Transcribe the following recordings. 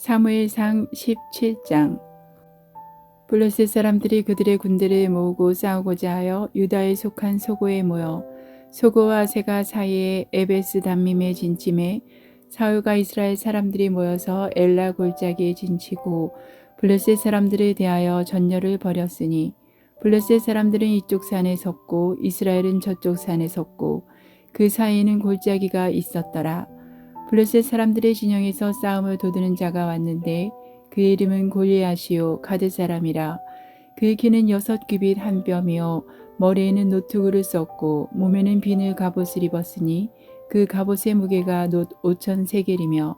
사무엘상 17장. 블레셋 사람들이 그들의 군대를 모으고 싸우고자 하여 유다에 속한 소고에 모여 소고와 세가 사이에 에베스 담밈에 진침해 사울과 이스라엘 사람들이 모여서 엘라 골짜기에 진치고 블레셋 사람들에 대하여 전열을 벌였으니 블레셋 사람들은 이쪽 산에 섰고 이스라엘은 저쪽 산에 섰고 그 사이에는 골짜기가 있었더라. 블레셋 사람들의 진영에서 싸움을 도두는 자가 왔는데 그의 이름은 골리앗이요 가드 사람이라. 그의 키는 6규빗 한 뼘이요 머리에는 노투구를 썼고 몸에는 비늘 갑옷을 입었으니 그 갑옷의 무게가 놋 5천 세겔이며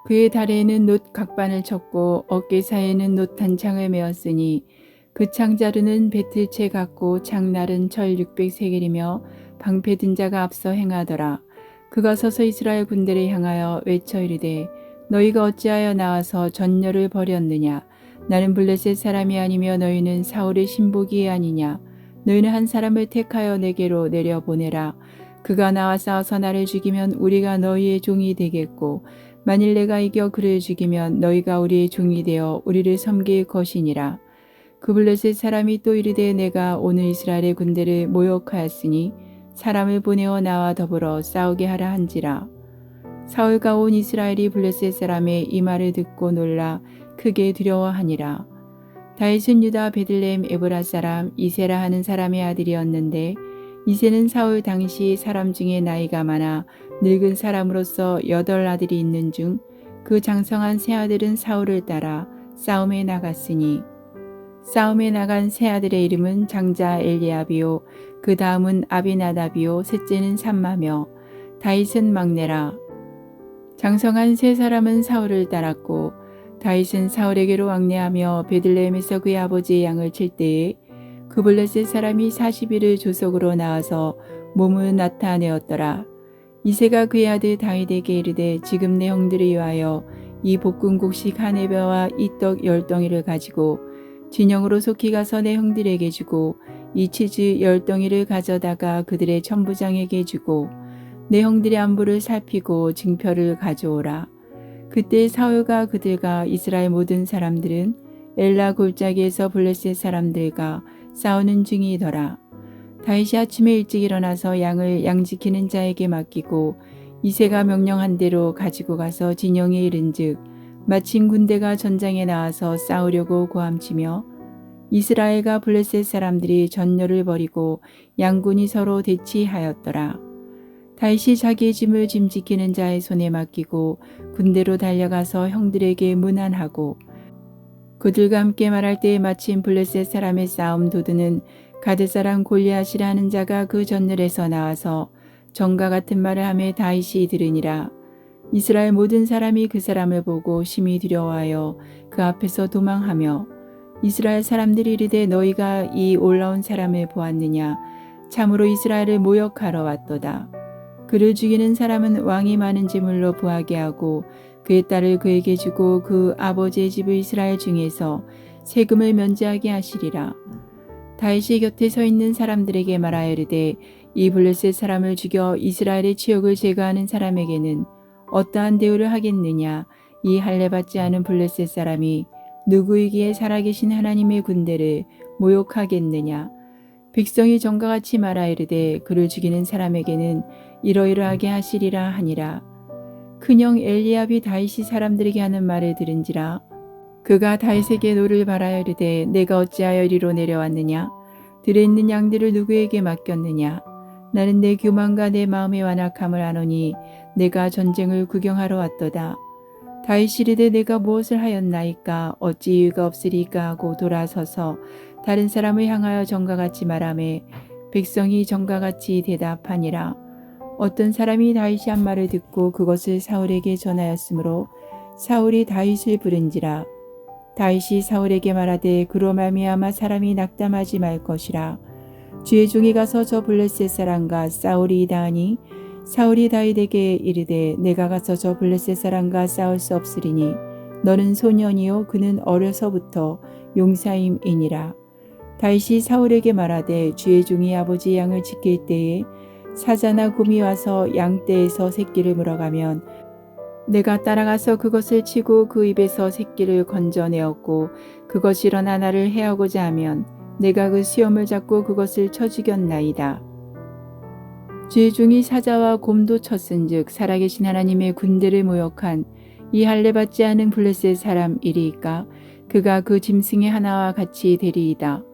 그의 다리에는 놋 각반을 쳤고 어깨 사이에는 놋 단창을 메었으니 그 창자루는 배틀채 같고 창날은 철 600세겔이며 방패 든 자가 앞서 행하더라. 그가 서서 이스라엘 군대를 향하여 외쳐 이르되 너희가 어찌하여 나와서 전열을 벌였느냐. 나는 블레셋 사람이 아니며 너희는 사울의 신복이 아니냐. 너희는 한 사람을 택하여 내게로 내려보내라. 그가 나와 싸워서 나를 죽이면 우리가 너희의 종이 되겠고 만일 내가 이겨 그를 죽이면 너희가 우리의 종이 되어 우리를 섬길 것이니라. 그 블레셋 사람이 또 이르되 내가 오늘 이스라엘의 군대를 모욕하였으니 사람을 보내어 나와 더불어 싸우게 하라 한지라. 사울과 온 이스라엘이 블레셋 사람의 이 말을 듣고 놀라 크게 두려워하니라. 다윗은 유다 베들레헴 에브라 사람 이세라 하는 사람의 아들이었는데 이세는 사울 당시 사람 중에 나이가 많아 늙은 사람으로서 8 아들이 있는 중 그 장성한 세 아들은 사울을 따라 싸움에 나갔으니 싸움에 나간 세 아들의 이름은 장자 엘리압이요 그 다음은 아비나답이요 셋째는 삼마며 다윗은 막내라. 장성한 세 사람은 사울을 따랐고 다윗은 사울에게로 왕래하며 베들레헴에서 그의 아버지의 양을 칠 때에 그 블레셋 사람이 40일을 조속으로 나와서 몸을 나타내었더라. 이새가 그의 아들 다윗에게 이르되 지금 내 형들을 위하여 이 볶음국식 한 에바와 이 떡 10덩이를 가지고 진영으로 속히 가서 내 형들에게 주고 이 치즈 10덩이를 가져다가 그들의 천부장에게 주고 내 형들의 안부를 살피고 증표를 가져오라. 그때 사울과 그들과 이스라엘 모든 사람들은 엘라 골짜기에서 블레셋 사람들과 싸우는 중이더라. 다윗이 아침에 일찍 일어나서 양을 양지키는 자에게 맡기고 이새가 명령한 대로 가지고 가서 진영에 이른즉 마침 군대가 전장에 나와서 싸우려고 고함치며 이스라엘과 블레셋 사람들이 전열을 벌이고 양군이 서로 대치하였더라. 다윗이 자기의 짐을 짐지키는 자의 손에 맡기고 군대로 달려가서 형들에게 문안하고 그들과 함께 말할 때에 마침 블레셋 사람의 싸움 도두는 가드 사람 골리앗이라 하는 자가 그 전열에서 나와서 정과 같은 말을 하며 다윗이 들으니라. 이스라엘 모든 사람이 그 사람을 보고 심히 두려워하여 그 앞에서 도망하며 이스라엘 사람들이 이르되 너희가 이 올라온 사람을 보았느냐. 참으로 이스라엘을 모욕하러 왔도다. 그를 죽이는 사람은 왕이 많은 제물로 부하게 하고 그의 딸을 그에게 주고 그 아버지의 집을 이스라엘 중에서 세금을 면제하게 하시리라. 다윗이 곁에 서 있는 사람들에게 말하여 이르되 이 블레셋 사람을 죽여 이스라엘의 치욕을 제거하는 사람에게는 어떠한 대우를 하겠느냐. 이 할례받지 않은 블레셋 사람이 누구이기에 살아계신 하나님의 군대를 모욕하겠느냐. 백성이 전과 같이 말하 이르되 그를 죽이는 사람에게는 이러이러하게 하시리라 하니라. 큰형 엘리압이 다윗이 사람들에게 하는 말을 들은지라. 그가 다윗에게 노를 바라여 이르되 내가 어찌하여 이리로 내려왔느냐. 들에 있는 양들을 누구에게 맡겼느냐. 나는 내 교만과 내 마음의 완악함을 아노니 내가 전쟁을 구경하러 왔도다. 다윗이 이르되 내가 무엇을 하였나이까 어찌 이유가 없으리까 하고 돌아서서 다른 사람을 향하여 전과 같이 말하매 백성이 전과 같이 대답하니라. 어떤 사람이 다윗이 한 말을 듣고 그것을 사울에게 전하였으므로 사울이 다윗을 부른지라. 다윗이 사울에게 말하되 그로 말미암아 사람이 낙담하지 말 것이라. 주의 종이 가서 저 블레셋 사람과 싸우리 이다하니 사울이 다윗에게 이르되 내가 가서 저 블레셋 사람과 싸울 수 없으리니 너는 소년이요 그는 어려서부터 용사임이니라. 다윗이 사울에게 말하되 주의 종이 아버지 양을 지킬 때에 사자나 곰이 와서 양떼에서 새끼를 물어가면 내가 따라가서 그것을 치고 그 입에서 새끼를 건져내었고 그것이 일어나 나를 해하고자 하면 내가 그 수염을 잡고 그것을 쳐 죽였나이다. 죄종이 사자와 곰도 쳤은즉 살아계신 하나님의 군대를 모욕한 이 할례 받지 않은 블레셋 사람 이리이까 그가 그 짐승의 하나와 같이 되리이다.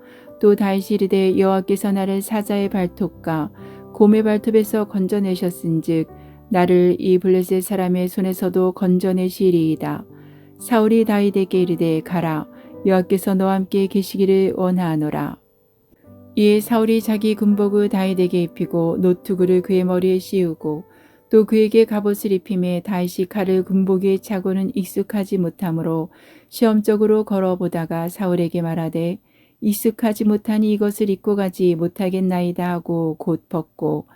또 다시 이르되 여호와께서 나를 사자의 발톱과 곰의 발톱에서 건져내셨은즉 나를 이 블레셋 사람의 손에서도 건져내시리이다. 사울이 다윗에게 이르되 가라 여호와께서 너와 함께 계시기를 원하노라. 이에 사울이 자기 군복을 다윗에게 입히고 노투구를 그의 머리에 씌우고 또 그에게 갑옷을 입힘에 다윗이 칼을 군복에 차고는 익숙하지 못하므로 시험적으로 걸어보다가 사울에게 말하되 익숙하지 못하니 이것을 입고 가지 못하겠나이다 하고 곧 벗고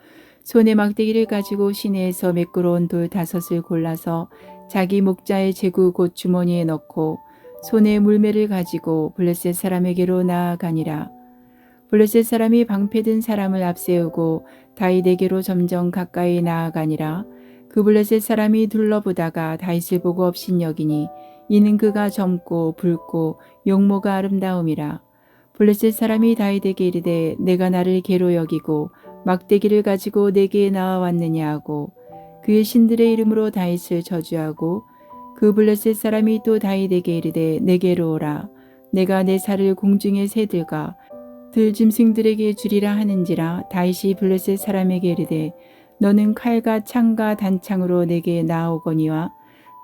손에 막대기를 가지고 시내에서 매끄러운 돌 5을 골라서 자기 목자의 제구 곧 주머니에 넣고 손에 물매를 가지고 블레셋 사람에게로 나아가니라. 블레셋 사람이 방패든 사람을 앞세우고 다윗에게로 점점 가까이 나아가니라. 그 블레셋 사람이 둘러보다가 다윗을 보고 업신여기니 이는 그가 젊고 붉고 용모가 아름다움이라. 블레셋 사람이 다윗에게 이르되 내가 나를 개로 여기고 막대기를 가지고 내게 나와왔느냐 하고 그의 신들의 이름으로 다윗을 저주하고 그 블레셋 사람이 또 다윗에게 이르되 내게로 오라. 내가 내 살을 공중의 새들과 들짐승들에게 주리라 하는지라. 다윗이 블레셋 사람에게 이르되 너는 칼과 창과 단창으로 내게 나아오거니와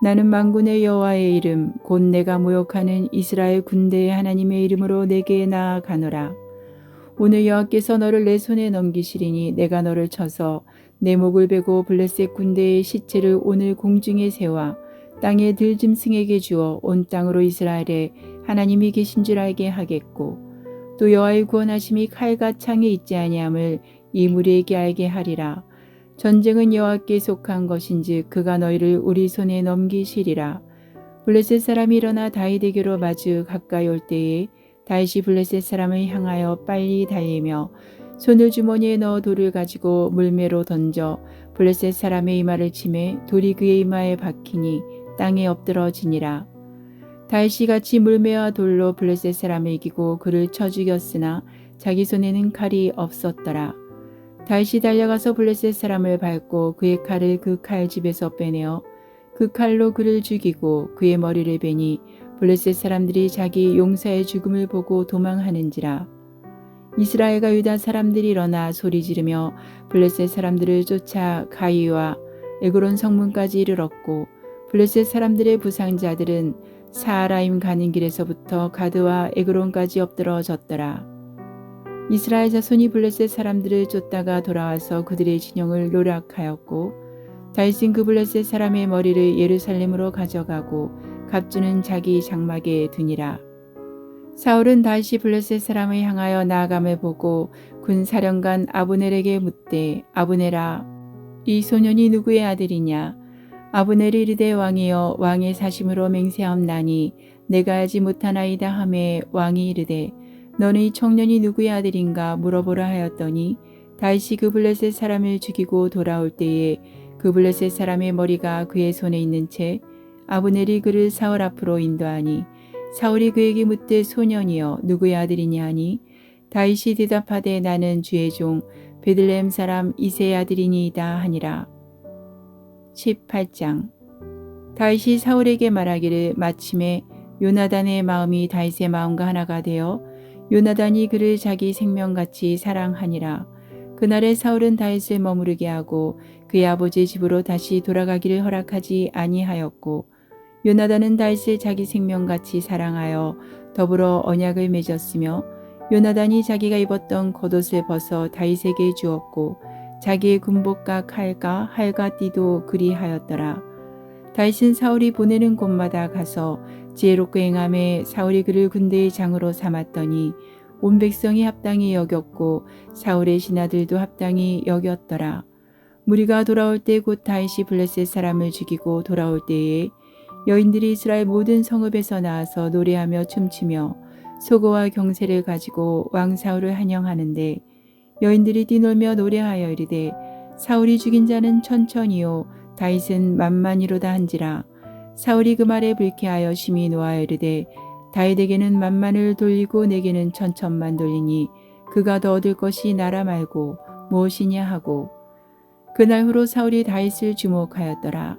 나는 만군의 여호와의 이름 곧 내가 모욕하는 이스라엘 군대의 하나님의 이름으로 내게 나아가노라. 오늘 여호와께서 너를 내 손에 넘기시리니 내가 너를 쳐서 내 목을 베고 블레셋 군대의 시체를 오늘 공중의 새와 땅의 들짐승에게 주어 온 땅으로 이스라엘에 하나님이 계신 줄 알게 하겠고 또 여호와의 구원하심이 칼과 창에 있지 아니함을 이 무리에게 알게 하리라. 전쟁은 여호와께 속한 것인즉 그가 너희를 우리 손에 넘기시리라. 블레셋 사람이 일어나 다윗에게로 마주 가까이 올 때에 다윗이 블레셋 사람을 향하여 빨리 달리며 손을 주머니에 넣어 돌을 가지고 물매로 던져 블레셋 사람의 이마를 치매 돌이 그의 이마에 박히니 땅에 엎드러지니라. 다윗이 같이 물매와 돌로 블레셋 사람을 이기고 그를 쳐 죽였으나 자기 손에는 칼이 없었더라. 다윗이 달려가서 블레셋 사람을 밟고 그의 칼을 그 칼집에서 빼내어 그 칼로 그를 죽이고 그의 머리를 베니 블레셋 사람들이 자기 용사의 죽음을 보고 도망하는지라. 이스라엘과 유다 사람들이 일어나 소리 지르며 블레셋 사람들을 쫓아 가이와 에그론 성문까지 이르렀고 블레셋 사람들의 부상자들은 사하라임 가는 길에서부터 가드와 에그론까지 엎드러졌더라. 이스라엘 자손이 블레셋 사람들을 쫓다가 돌아와서 그들의 진영을 노략하였고 다윗은 그 블레셋 사람의 머리를 예루살렘으로 가져가고 갑주는 자기 장막에 두니라. 사울은 다윗이 블레셋 사람을 향하여 나아감을 보고 군 사령관 아브넬에게 묻되 아브넬아 이 소년이 누구의 아들이냐. 아브넬이 이르되 왕이여 왕의 사심으로 맹세하옵나니 내가 알지 못하나이다 하매 왕이 이르되 너는 이 청년이 누구의 아들인가 물어보라 하였더니 다윗이 그 블레셋 사람을 죽이고 돌아올 때에 그 블레셋 사람의 머리가 그의 손에 있는 채 아브넬이 그를 사울 앞으로 인도하니 사울이 그에게 묻되 소년이여 누구의 아들이냐 하니 다윗이 대답하되 나는 주의 종 베들레헴 사람 이새의 아들이니이다 하니라. 18장. 다윗이 사울에게 말하기를 마침에 요나단의 마음이 다윗의 마음과 하나가 되어 요나단이 그를 자기 생명같이 사랑하니라. 그날에 사울은 다윗을 머무르게 하고 그의 아버지의 집으로 다시 돌아가기를 허락하지 아니하였고 요나단은 다윗을 자기 생명같이 사랑하여 더불어 언약을 맺었으며 요나단이 자기가 입었던 겉옷을 벗어 다윗에게 주었고 자기의 군복과 칼과 활과 띠도 그리하였더라. 다윗은 사울이 보내는 곳마다 가서 지혜롭게 행함에 사울이 그를 군대의 장으로 삼았더니 온 백성이 합당히 여겼고 사울의 신하들도 합당히 여겼더라. 무리가 돌아올 때 곧 다윗이 블레셋 사람을 죽이고 돌아올 때에 여인들이 이스라엘 모든 성읍에서 나와서 노래하며 춤추며 소고와 경세를 가지고 왕 사울을 환영하는데 여인들이 뛰놀며 노래하여 이르되 사울이 죽인 자는 천천히요 다윗은 만만이로다 한지라. 사울이 그 말에 불쾌하여 심히 노하여 이르되 다윗에게는 만만을 돌리고 내게는 천천만 돌리니 그가 더 얻을 것이 나라 말고 무엇이냐 하고 그날 후로 사울이 다윗을 주목하였더라.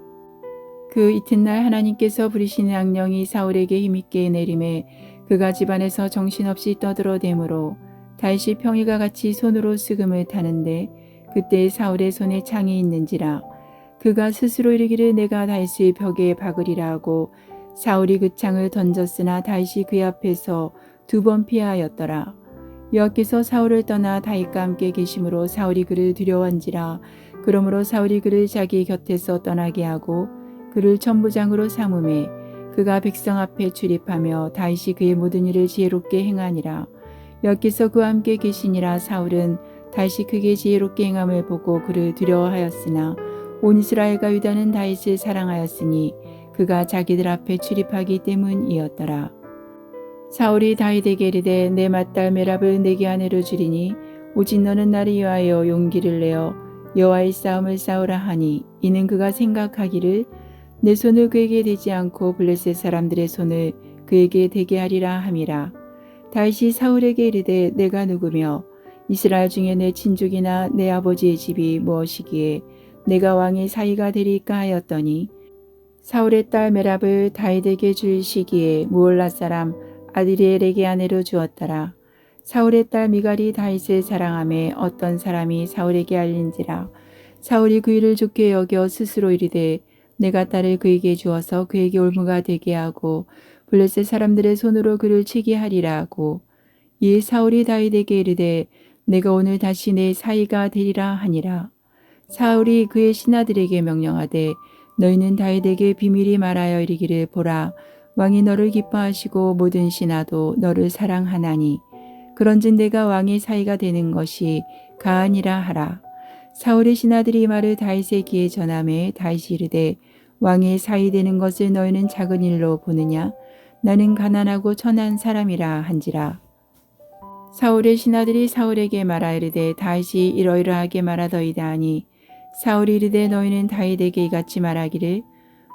그 이튿날 하나님께서 부리시는 악령이 사울에게 힘있게 내림에 그가 집안에서 정신없이 떠들어대므로 다윗이 평일과 같이 손으로 수금을 타는데 그때 사울의 손에 창이 있는지라. 그가 스스로 이르기를 내가 다윗의 벽에 박으리라 하고 사울이 그 창을 던졌으나 다윗이 그의 앞에서 2번 피하였더라. 여호와께서 사울을 떠나 다윗과 함께 계심으로 사울이 그를 두려워한지라. 그러므로 사울이 그를 자기 곁에서 떠나게 하고 그를 천부장으로 삼음에 그가 백성 앞에 출입하며 다윗이 그의 모든 일을 지혜롭게 행하니라. 여호와께서 그와 함께 계시니라. 사울은 다윗이 크게 지혜롭게 행함을 보고 그를 두려워하였으나 온 이스라엘과 유다는 다윗을 사랑하였으니 그가 자기들 앞에 출입하기 때문이었더라. 사울이 다윗에게 이르되 내 맏딸 메랍을 내게 아내로 주리니 오직 너는 나를 위하여 용기를 내어 여호와의 싸움을 싸우라 하니 이는 그가 생각하기를 내 손을 그에게 대지 않고 블레셋 사람들의 손을 그에게 대게 하리라 함이라. 다윗이 사울에게 이르되 내가 누구며 이스라엘 중에 내 친족이나 내 아버지의 집이 무엇이기에 내가 왕의 사위가 되리까 하였더니 사울의 딸 메랍을 다윗에게 줄 시기에 무올라 사람 아드리엘에게 아내로 주었더라. 사울의 딸 미갈이 다윗을 사랑하며 어떤 사람이 사울에게 알린지라. 사울이 그 일을 좋게 여겨 스스로 이르되 내가 딸을 그에게 주어서 그에게 올무가 되게 하고 블레셋 사람들의 손으로 그를 치게 하리라 하고 이에 사울이 다윗에게 이르되 내가 오늘 다시 내 사위가 되리라 하니라. 사울이 그의 신하들에게 명령하되 너희는 다윗에게 비밀이 말하여 이르기를 보라 왕이 너를 기뻐하시고 모든 신하도 너를 사랑하나니 그런즉 내가 왕의 사위가 되는 것이 가하니라 하라. 사울의 신하들이 이 말을 다윗의 귀에 전하매 다윗이 이르되 왕의 사위 되는 것을 너희는 작은 일로 보느냐 나는 가난하고 천한 사람이라 한지라. 사울의 신하들이 사울에게 말하이르되 다윗이 이러이러하게 말하더이다 하니 사울이 이르되 너희는 다윗에게 이같이 말하기를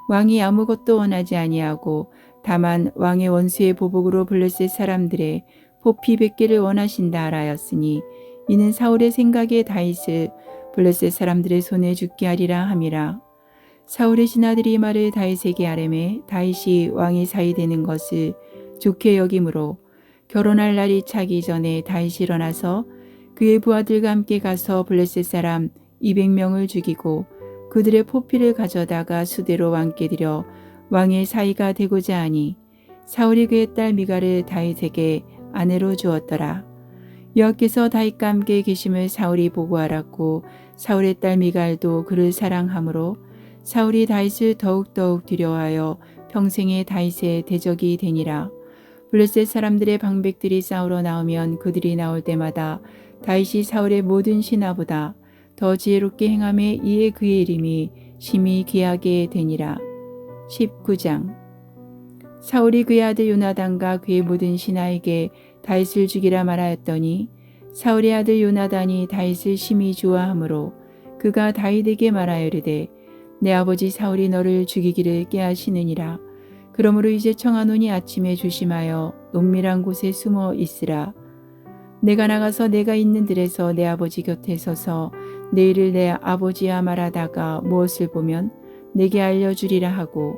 왕이 아무것도 원하지 아니하고 다만 왕의 원수의 보복으로 블레셋 사람들의 포피 100개를 원하신다 하라였으니 이는 사울의 생각에 다윗을 블레셋 사람들의 손에 죽게 하리라 함이라. 사울의 신하들이 말을 다윗에게 아뢰매 다윗이 왕의 사위 되는 것을 좋게 여김으로 결혼할 날이 차기 전에 다윗이 일어나서 그의 부하들과 함께 가서 블레셋 사람 200명을 죽이고 그들의 포피를 가져다가 수대로 왕께 드려 왕의 사위가 되고자 하니 사울이 그의 딸 미갈을 다윗에게 아내로 주었더라. 여호와께서 다윗과 함께 계심을 사울이 보고 알았고 사울의 딸 미갈도 그를 사랑하므로 사울이 다윗을 더욱더욱 두려워하여 평생에 다윗의 대적이 되니라. 블레셋 사람들의 방백들이 싸우러 나오면 그들이 나올 때마다 다윗이 사울의 모든 신하보다 더 지혜롭게 행함에 이에 그의 이름이 심히 귀하게 되니라. 19장 사울이 그의 아들 요나단과 그의 모든 신하에게 다윗을 죽이라 말하였더니 사울의 아들 요나단이 다윗을 심히 좋아하므로 그가 다윗에게 말하여 이르되 내 아버지 사울이 너를 죽이기를 꾀하시느니라. 그러므로 이제 청하노니 아침에 조심하여 은밀한 곳에 숨어 있으라. 내가 나가서 내가 있는 들에서 내 아버지 곁에 서서 내 일을 내 아버지와 말하다가 무엇을 보면 내게 알려주리라 하고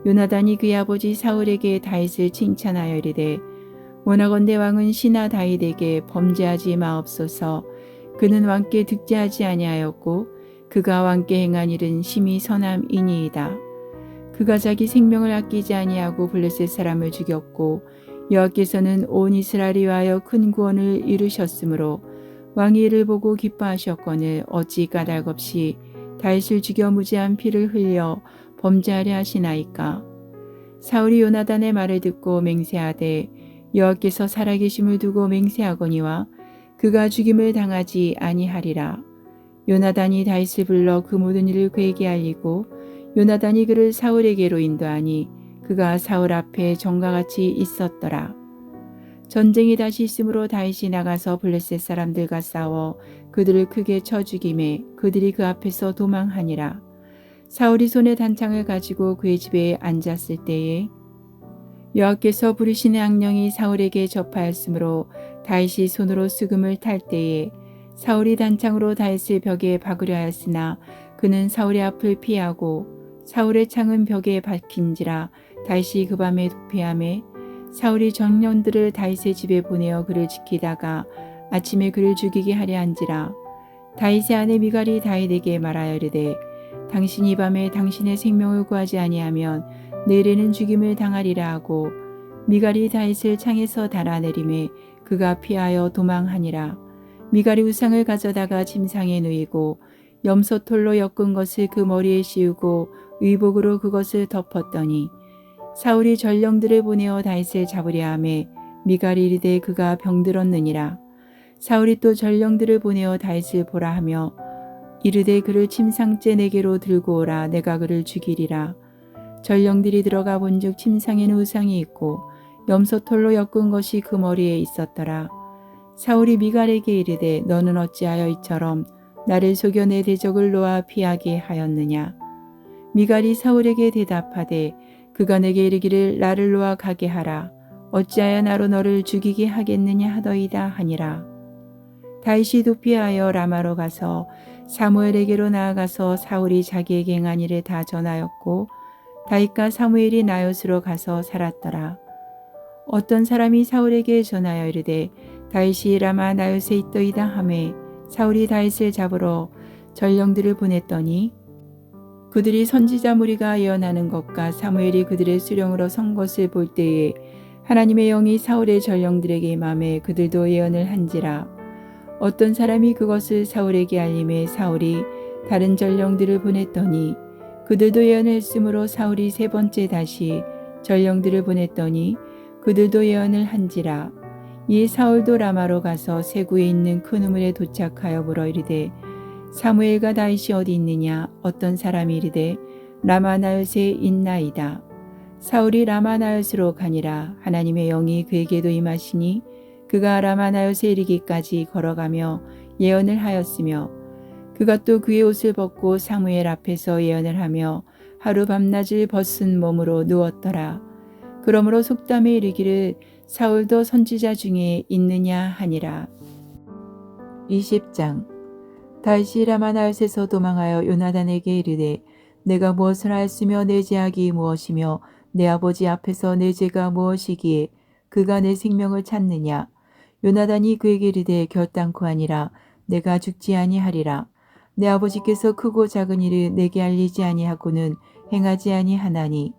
요나단이 그의 아버지 사울에게 다윗을 칭찬하여 이르되 원하건대 왕은 신하 다윗에게 범죄하지 마옵소서. 그는 왕께 득죄하지 아니하였고 그가 왕께 행한 일은 심히 선함이니이다. 그가 자기 생명을 아끼지 아니하고 블레셋 사람을 죽였고 여호와께서는 온 이스라엘을 위하여 큰 구원을 이루셨으므로 왕이 이를 보고 기뻐하셨거늘 어찌 까닭없이 다윗을 죽여 무지한 피를 흘려 범죄하려 하시나이까. 사울이 요나단의 말을 듣고 맹세하되 여호와께서 살아계심을 두고 맹세하거니와 그가 죽임을 당하지 아니하리라. 요나단이 다윗을 불러 그 모든 일을 그에게 알리고 요나단이 그를 사울에게로 인도하니 그가 사울 앞에 전과 같이 있었더라. 전쟁이 다시 있으므로 다윗이 나가서 블레셋 사람들과 싸워 그들을 크게 쳐 죽이매 그들이 그 앞에서 도망하니라. 사울이 손에 단창을 가지고 그의 집에 앉았을 때에 여호와께서 부르시는 악령이 사울에게 접하였으므로 다윗이 손으로 수금을 탈 때에 사울이 단창으로 다윗을 벽에 박으려 하였으나 그는 사울의 앞을 피하고 사울의 창은 벽에 박힌지라 다윗이 그 밤에 도피하매 사울이 정령들을 다윗의 집에 보내어 그를 지키다가 아침에 그를 죽이게 하려 한지라. 다윗의 아내 미갈이 다윗에게 말하여 이르되 당신이 이 밤에 당신의 생명을 구하지 아니하면 내일에는 죽임을 당하리라 하고 미갈이 다윗을 창에서 달아내리매 그가 피하여 도망하니라. 미갈이 우상을 가져다가 침상에 누이고 염소털로 엮은 것을 그 머리에 씌우고 의복으로 그것을 덮었더니 사울이 전령들을 보내어 다윗을 잡으려 하매 미갈이 이르되 그가 병들었느니라. 사울이 또 전령들을 보내어 다윗을 보라 하며 이르되 그를 침상째 내게로 들고 오라. 내가 그를 죽이리라. 전령들이 들어가 본즉 침상에는 우상이 있고 염소털로 엮은 것이 그 머리에 있었더라. 사울이 미갈에게 이르되 너는 어찌하여 이처럼 나를 속여 내 대적을 놓아 피하게 하였느냐. 미갈이 사울에게 대답하되 그가 내게 이르기를 나를 놓아 가게 하라. 어찌하여 나로 너를 죽이게 하겠느냐 하더이다 하니라. 다윗이 도피하여 라마로 가서 사무엘에게로 나아가서 사울이 자기에게 행한 일을 다 전하였고 다윗과 사무엘이 나요스로 가서 살았더라. 어떤 사람이 사울에게 전하여 이르되 다윗이 라마 나요스에 있더이다 하매 사울이 다윗을 잡으러 전령들을 보냈더니 그들이 선지자 무리가 예언하는 것과 사무엘이 그들의 수령으로 선 것을 볼 때에 하나님의 영이 사울의 전령들에게 임하매 그들도 예언을 한지라. 어떤 사람이 그것을 사울에게 알림해 사울이 다른 전령들을 보냈더니 그들도 예언을 했으므로 사울이 세 번째 다시 전령들을 보냈더니 그들도 예언을 한지라. 이 사울도 라마로 가서 세구에 있는 큰 우물에 도착하여 물어 이르되 사무엘과 다윗이 어디 있느냐. 어떤 사람이 이르되 라마 나요스에 있나이다. 사울이 라마 나요스로 가니라. 하나님의 영이 그에게도 임하시니 그가 라마 나요스에 이르기까지 걸어가며 예언을 하였으며 그가 또 그의 옷을 벗고 사무엘 앞에서 예언을 하며 하루 밤낮을 벗은 몸으로 누웠더라. 그러므로 속담에 이르기를 사울도 선지자 중에 있느냐 하니라. 20장. 다윗이 라마 나요스에서 도망하여 요나단에게 이르되 내가 무엇을 하였으며 내 죄악이 무엇이며 내 아버지 앞에서 내 죄가 무엇이기에 그가 내 생명을 찾느냐. 요나단이 그에게 이르되 결단코 아니라 내가 죽지 아니하리라. 내 아버지께서 크고 작은 일을 내게 알리지 아니하고는 행하지 아니하나니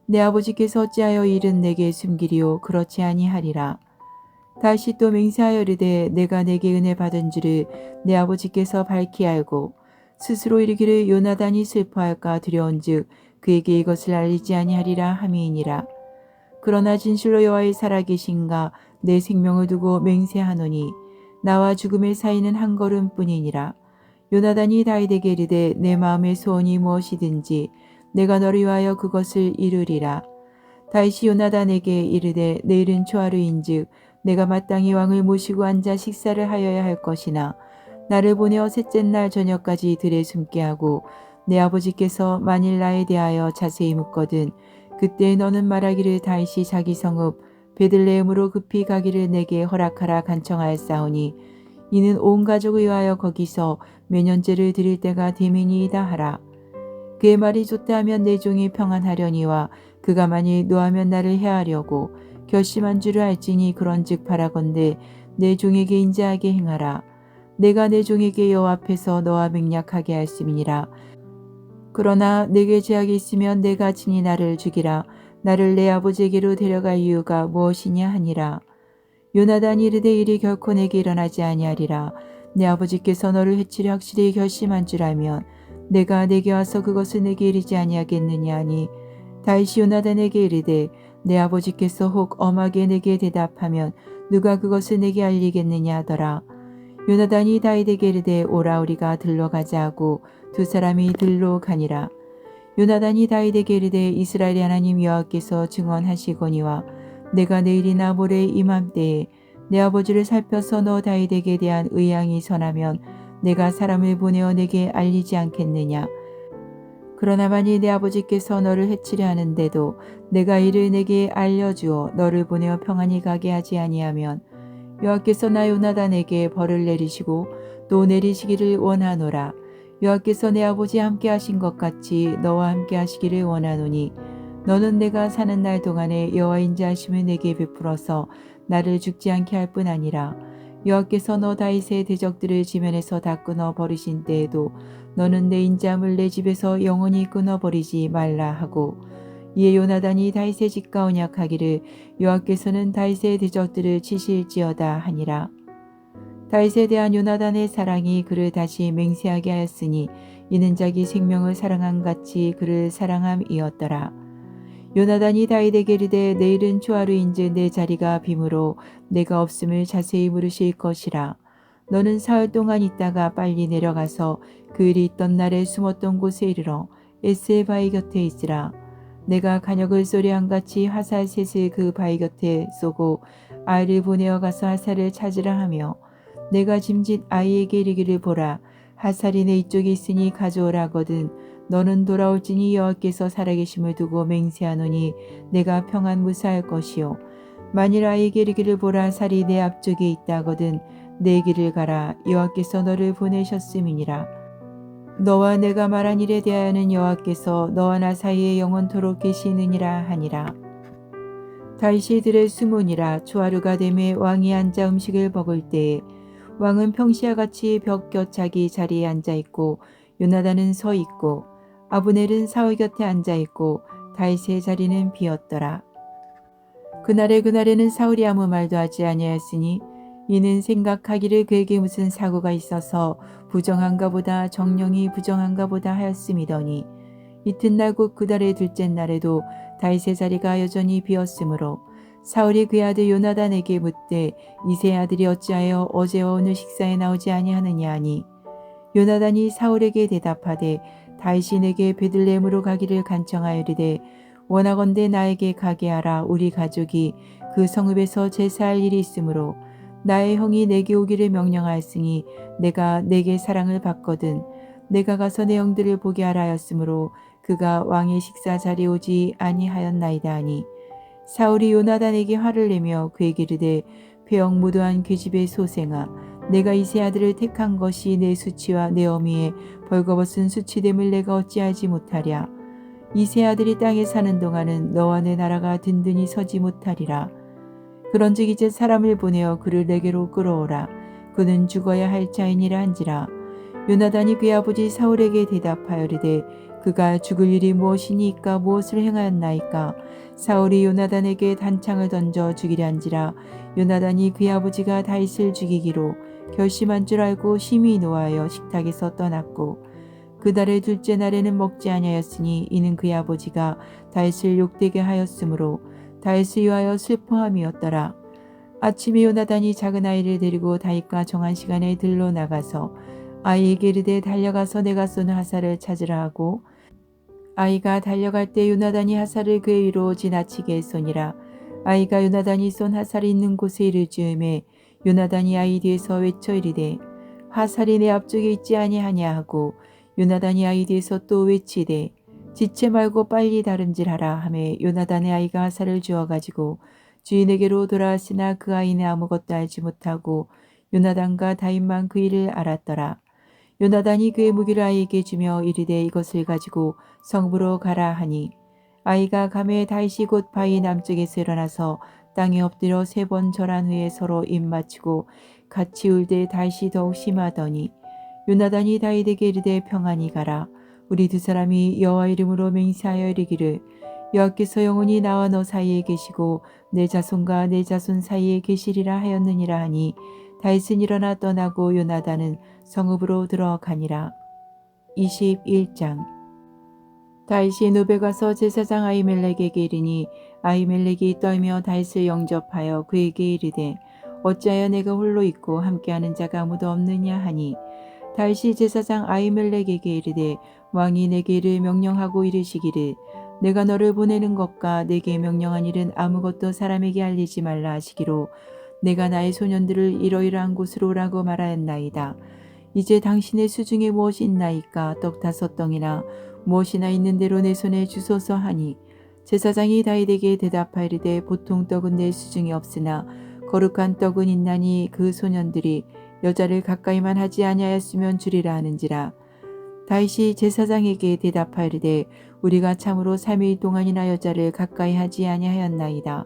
내 아버지께서 어찌하여 일은 내게 숨기리요. 그렇지 아니하리라. 다시 또 맹세하여 이르되 내가 내게 은혜 받은 줄을 내 아버지께서 밝히 알고 스스로 이르기를 요나단이 슬퍼할까 두려운즉 그에게 이것을 알리지 아니하리라 함이니라. 그러나 진실로 여호와의 살아계신가 내 생명을 두고 맹세하노니 나와 죽음의 사이는 한 걸음뿐이니라. 요나단이 다윗에게 이르되 내 마음의 소원이 무엇이든지 내가 너를 위하여 그것을 이루리라. 다윗이 요나단에게 이르되 내일은 초하루인즉 내가 마땅히 왕을 모시고 앉아 식사를 하여야 할 것이나 나를 보내어 셋째 날 저녁까지 들에 숨게 하고 내 아버지께서 만일 나에 대하여 자세히 묻거든 그때 너는 말하기를 다윗이 자기 성읍 베들레헴으로 급히 가기를 내게 허락하라 간청하였사오니 이는 온 가족을 위하여 거기서 매년제를 드릴 때가 되미니이다 하라. 그의 말이 좋다 하면 내 종이 평안하려니와 그가 만일 노하면 나를 해하려고 결심한 줄을 알지니 그런즉 바라건대 내 종에게 인자하게 행하라. 내가 내 종에게 여호와 앞에서 너와 맹약하게 하였음이니라. 그러나 내게 죄악이 있으면 내가 친히 나를 죽이라. 나를 내 아버지에게로 데려갈 이유가 무엇이냐 하니라. 요나단이 이르되 일이 결코 내게 일어나지 아니하리라. 내 아버지께서 너를 해치려 확실히 결심한 줄 알면 내가 내게 와서 그것을 내게 이르지 아니하겠느냐 하니 다윗이 요나단에게 이르되 내 아버지께서 혹 엄하게 내게 대답하면 누가 그것을 내게 알리겠느냐 하더라. 요나단이 다윗에게 이르되 오라 우리가 들러 가자 하고 두 사람이 들로 가니라. 요나단이 다윗에게 이르되 이스라엘의 하나님 여호와께서 증언하시거니와 내가 내일이나 모레 이맘때에 내 아버지를 살펴서 너 다윗에게 대한 의향이 선하면 내가 사람을 보내어 내게 알리지 않겠느냐. 그러나 만일 내 아버지께서 너를 해치려 하는데도 내가 이를 내게 알려주어 너를 보내어 평안히 가게 하지 아니하면 여호와께서 나 요나단에게 벌을 내리시고 또 내리시기를 원하노라. 여호와께서 내 아버지 함께 하신 것 같이 너와 함께 하시기를 원하노니 너는 내가 사는 날 동안에 여호와 인자하심을 내게 베풀어서 나를 죽지 않게 할 뿐 아니라 여호와께서 너 다윗의 대적들을 지면에서 다 끊어 버리신 때에도 너는 내 인자함을 내 집에서 영원히 끊어 버리지 말라 하고 이에 요나단이 다윗의 집과 언약하기를 여호와께서는 다윗의 대적들을 치실지어다 하니라. 다윗에 대한 요나단의 사랑이 그를 다시 맹세하게 하였으니 이는 자기 생명을 사랑함 같이 그를 사랑함이었더라. 요나단이 다윗에게 이르되 내일은 초하루인즉 내 자리가 빔으로 내가 없음을 자세히 물으실 것이라. 너는 사흘 동안 있다가 빨리 내려가서 그 일이 있던 날에 숨었던 곳에 이르러 에스의 바위 곁에 있으라. 내가 간역을 쏘려 같이 화살 셋을 그 바위 곁에 쏘고 아이를 보내어 가서 화살을 찾으라 하며 내가 짐짓 아이에게 이르기를 보라 화살이 내 이쪽에 있으니 가져오라 하거든 너는 돌아올지니 여호와께서 살아계심을 두고 맹세하노니 내가 평안 무사할 것이요 만일 아이에게 이르기를 보라 살이 내 앞쪽에 있다 하거든 내 길을 가라 여호와께서 너를 보내셨음이니라. 너와 내가 말한 일에 대하여는 여호와께서 너와 나 사이에 영원토록 계시느니라 하니라. 다윗이 들에 수문이라 초하루가 되매 왕이 앉아 음식을 먹을 때에 왕은 평시와 같이 벽 곁 자기 자리에 앉아 있고 요나단은 서 있고 아브넬은 사울 곁에 앉아 있고 다윗의 자리는 비었더라. 그날에는 사울이 아무 말도 하지 아니하였으니 이는 생각하기를 그에게 무슨 사고가 있어서 부정한가 보다 정령이 부정한가 보다 하였음이더니 이튿날 곧 그달의 둘째 날에도 다윗의 자리가 여전히 비었으므로 사울이 그의 아들 요나단에게 묻되 이새의 아들이 어찌하여 어제와 오늘 식사에 나오지 아니하느냐 하니 요나단이 사울에게 대답하되 다윗이 내게 베들레헴으로 가기를 간청하여 이르되 원하건대 나에게 가게 하라. 우리 가족이 그 성읍에서 제사할 일이 있으므로 나의 형이 내게 오기를 명령하였으니 내가 내게 사랑을 받거든 내가 가서 내 형들을 보게 하라 하였으므로 그가 왕의 식사 자리에 오지 아니하였나이다 하니 사울이 요나단에게 화를 내며 그에게 이르되 배역 무도한 계집의 소생아 내가 이세 아들을 택한 것이 내 수치와 내 어미의 벌거벗은 수치됨을 내가 어찌하지 못하랴. 이세 아들이 땅에 사는 동안은 너와 내 나라가 든든히 서지 못하리라. 그런즉 이제 사람을 보내어 그를 내게로 끌어오라. 그는 죽어야 할 자이니라 한지라. 요나단이 그의 아버지 사울에게 대답하여 이르되 그가 죽을 일이 무엇이니까 무엇을 행하였나이까. 사울이 요나단에게 단창을 던져 죽이려 한지라. 요나단이 그의 아버지가 다윗을 죽이기로 결심한 줄 알고 심히 노하여 식탁에서 떠났고 그달의 둘째 날에는 먹지 아니하였으니 이는 그의 아버지가 다윗을 욕되게 하였으므로 다윗을 위하여 슬퍼함이었더라. 아침에 요나단이 작은 아이를 데리고 다윗과 정한 시간에 들러 나가서 아이에게 이르되 달려가서 내가 쏜 화살을 찾으라 하고 아이가 달려갈 때 요나단이 화살을 그의 위로 지나치게 쏘니라. 아이가 요나단이 쏜 화살이 있는 곳에 이를 즈음에 요나단이 아이 뒤에서 외쳐 이르되 화살이 내 앞쪽에 있지 아니하냐 하고 요나단이 아이 뒤에서 또 외치되 지체 말고 빨리 다름질하라 하매 요나단의 아이가 화살을 주워 가지고 주인에게로 돌아왔으나 그 아이는 아무것도 알지 못하고 요나단과 다윗만 그 일을 알았더라. 요나단이 그의 무기를 아이에게 주며 이르되 이것을 가지고 성읍으로 가라 하니 아이가 가매 다윗이 곧 바위 남쪽에서 일어나서 땅에 엎드려 3번 절한 후에 서로 입 맞추고 같이 울되 다윗이 더욱 심하더니 요나단이 다윗에게 이르되 평안히 가라. 우리 두 사람이 여호와 이름으로 맹세하여 이르기를 여호와께서 영원히 나와 너 사이에 계시고 내 자손과 내 자손 사이에 계시리라 하였느니라 하니 다윗은 일어나 떠나고 요나단은 성읍으로 들어가니라. 21장 다윗이 노베 가서 제사장 아히멜렉에게 이르니 아히멜렉이 떨며 다윗을 영접하여 그에게 이르되 어찌하여 내가 홀로 있고 함께하는 자가 아무도 없느냐 하니 다윗이 제사장 아히멜렉에게 이르되 왕이 내게 이를 명령하고 이르시기를 내가 너를 보내는 것과 내게 명령한 일은 아무것도 사람에게 알리지 말라 하시기로 내가 나의 소년들을 이러이러한 곳으로 오라고 말하였나이다. 이제 당신의 수중에 무엇이 있나이까 떡 5덩이나 무엇이나 있는 대로 내 손에 주소서 하니 제사장이 다윗에게 대답하이르되 보통 떡은 내 수중에 없으나 거룩한 떡은 있나니 그 소년들이 여자를 가까이만 하지 아니하였으면 주리라 하는지라. 다윗이 제사장에게 대답하이르되 우리가 참으로 3일 동안이나 여자를 가까이 하지 아니하였나이다.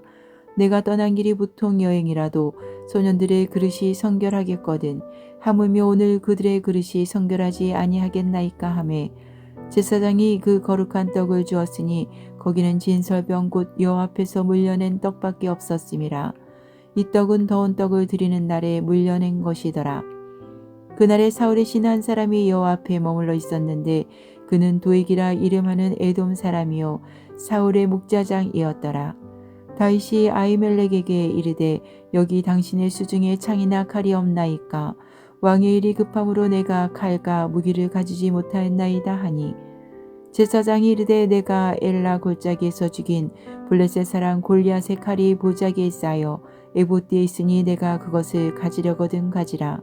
내가 떠난 길이 보통 여행이라도 소년들의 그릇이 성결하겠거든 하물며 오늘 그들의 그릇이 성결하지 아니하겠나이까 하매 제사장이 그 거룩한 떡을 주었으니 거기는 진설병 곧 여호와 앞에서 물려낸 떡밖에 없었음이라. 이 떡은 더운 떡을 드리는 날에 물려낸 것이더라. 그날에 사울의 신 한 사람이 여호와 앞에 머물러 있었는데 그는 도액이라 이름하는 에돔 사람이요 사울의 목자장이었더라. 다윗이 아히멜렉에게 이르되 여기 당신의 수중에 창이나 칼이 없나이까. 왕의 일이 급함으로 내가 칼과 무기를 가지지 못하였나이다 하니 제사장이 이르되 내가 엘라 골짜기에서 죽인 블레셋 사람 골리앗의 칼이 보자기에 쌓여 에봇대에 있으니 내가 그것을 가지려거든 가지라.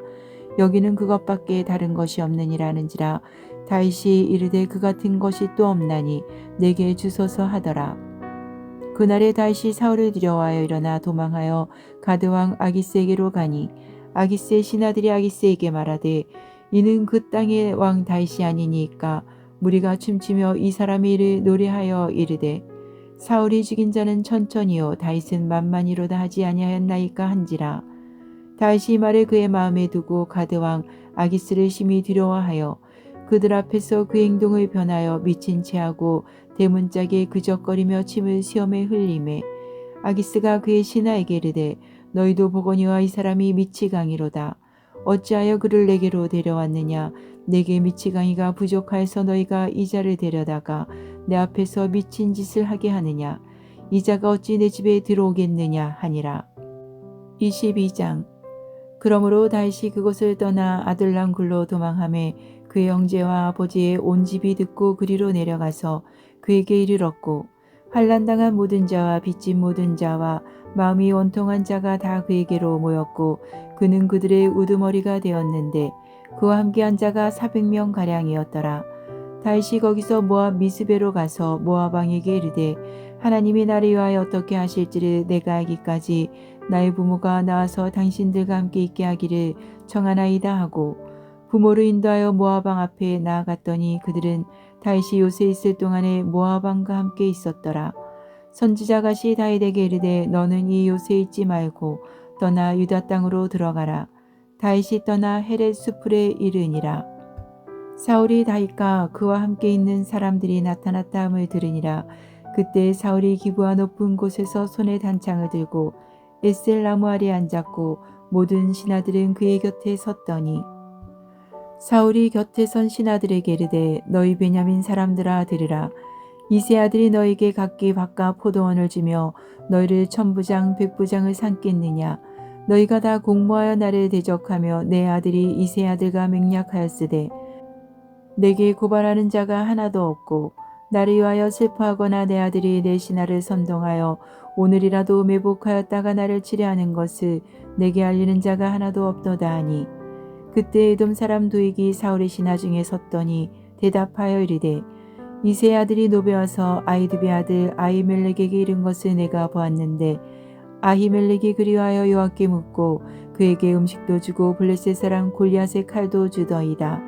여기는 그것밖에 다른 것이 없느니라는지라. 다윗이 이르되 그 같은 것이 또 없나니 내게 주소서 하더라. 그날에 다윗이 사울을 들여와여 일어나 도망하여 가드왕 아기스에게로 가니 아기스의 신하들이 아기스에게 말하되 이는 그 땅의 왕 다윗이 아니니까. 무리가 춤추며 이 사람의 일을 노래하여 이르되 사울이 죽인 자는 천천히요 다윗은 만만히로다 하지 아니하였나이까 한지라. 다윗이 말을 그의 마음에 두고 가드왕 아기스를 심히 두려워하여 그들 앞에서 그 행동을 변하여 미친 채하고 대문짝에 그적거리며 침을 시험에 흘리매 아기스가 그의 신하에게 이르되 너희도 보거니와 이 사람이 미치광이로다. 어찌하여 그를 내게로 데려왔느냐. 내게 미치광이가 부족하여서 너희가 이 자를 데려다가 내 앞에서 미친 짓을 하게 하느냐. 이 자가 어찌 내 집에 들어오겠느냐 하니라. 22장. 그러므로 다윗이 그곳을 떠나 아둘람 굴로 도망하매 그의 형제와 아버지의 온 집이 듣고 그리로 내려가서 그에게 이르렀고 환난당한 모든 자와 빚진 모든 자와 마음이 원통한 자가 다 그에게로 모였고 그는 그들의 우두머리가 되었는데 그와 함께한 자가 400명 가량이었더라. 다윗이 거기서 모압 미스베로 가서 모압 왕에게 이르되 하나님이 나를 위하여 어떻게 하실지를 내가 알기까지 나의 부모가 나와서 당신들과 함께 있게 하기를 청하나이다 하고 부모를 인도하여 모압 왕 앞에 나아갔더니 그들은 다윗이 요새 있을 동안에 모압 왕과 함께 있었더라. 선지자가 시 다윗에게 이르되 너는 이 요새 있지 말고 떠나 유다 땅으로 들어가라. 다윗이 떠나 헤렛 수풀에 이르니라. 사울이 다윗과 그와 함께 있는 사람들이 나타났다 함을 들으니라. 그때 사울이 기브아 높은 곳에서 손에 단창을 들고 에셀 나무 아래 앉았고 모든 신하들은 그의 곁에 섰더니 사울이 곁에 선 신하들에게 이르되 너희 베냐민 사람들아 들으라. 이세 아들이 너에게 각기 밭과 포도원을 주며 너희를 천부장 백부장을 삼겠느냐. 너희가 다 공모하여 나를 대적하며 내 아들이 이세 아들과 맹약하였으되 내게 고발하는 자가 하나도 없고 나를 위하여 슬퍼하거나 내 아들이 내 신하를 선동하여 오늘이라도 매복하였다가 나를 치려하는 것을 내게 알리는 자가 하나도 없도다 하니 그때 에돔 사람 도익이 사울의 신하 중에 섰더니 대답하여 이르되 이세 아들이 노베와서 아히두베 아들 아히멜렉에게 이른 것을 내가 보았는데 아히멜렉이 그리하여 여호와께 묻고 그에게 음식도 주고 블레셋 사람 골리앗의 칼도 주더이다.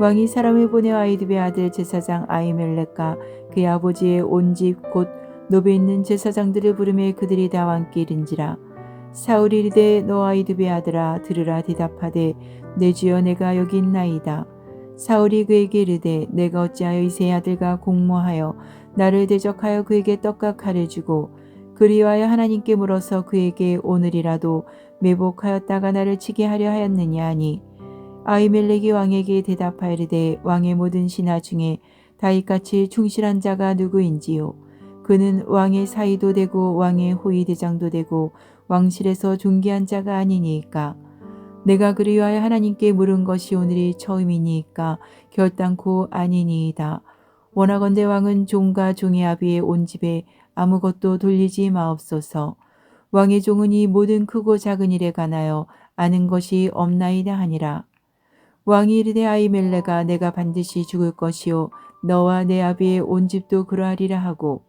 왕이 사람을 보내 아히두베 아들 제사장 아히멜렉과 그의 아버지의 온 집 곧 노베 있는 제사장들을 부르매 그들이 다 왕께 이른지라. 사울이 이르되 너 아히두베 아들아 들으라. 대답하되 내 주여 내가 여기 있나이다. 사울이 그에게 이르되 내가 어찌하여 이새의 아들과 공모하여 나를 대적하여 그에게 떡과 칼을 주고 그리하여 하나님께 물어서 그에게 오늘이라도 매복하였다가 나를 치게 하려 하였느냐 하니 아히멜렉이 왕에게 대답하이르되 왕의 모든 신하 중에 다윗같이 충실한 자가 누구인지요. 그는 왕의 사위도 되고 왕의 호위대장도 되고 왕실에서 존귀한 자가 아니니까. 내가 그리 위하여 하나님께 물은 것이 오늘이 처음이니까 결단코 아니니이다. 원하건대 왕은 종과 종의 아비의 온 집에 아무것도 돌리지 마옵소서. 왕의 종은 이 모든 크고 작은 일에 관하여 아는 것이 없나이다 하니라. 왕이 이르되 아히멜렉아 내가 반드시 죽을 것이요 너와 내 아비의 온 집도 그러하리라 하고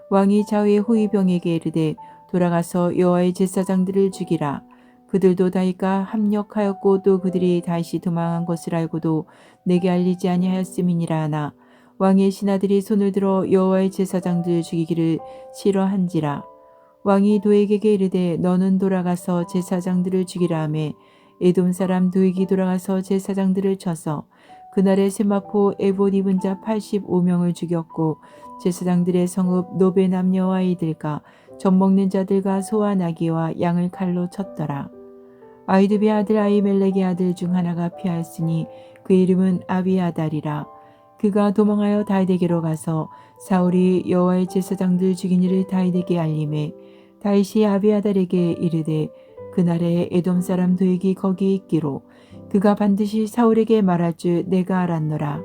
왕이 좌우의 호위병에게 이르되 돌아가서 여호와의 제사장들을 죽이라. 그들도 다윗과 합력하였고 또 그들이 다윗이 도망한 것을 알고도 내게 알리지 아니하였음이니라 하나 왕의 신하들이 손을 들어 여호와의 제사장들 죽이기를 싫어한지라. 왕이 도액에게 이르되 너는 돌아가서 제사장들을 죽이라 하매 에돔 사람 도액이 돌아가서 제사장들을 쳐서 그날의 세마포 에봇 입은 자 85명을 죽였고 제사장들의 성읍 노베 남녀와 아이들과 젖 먹는 자들과 소와 나귀와 양을 칼로 쳤더라. 아이두베 아들 아히멜렉의 아들 중 하나가 피하였으니 그 이름은 아비아달이라. 그가 도망하여 다윗에게로 가서 사울이 여호와의 제사장들 죽인 일을 다윗에게 알림해 다윗이 아비아달에게 이르되 그날에 에돔 사람 도액이 거기 있기로 그가 반드시 사울에게 말할 줄 내가 알았노라.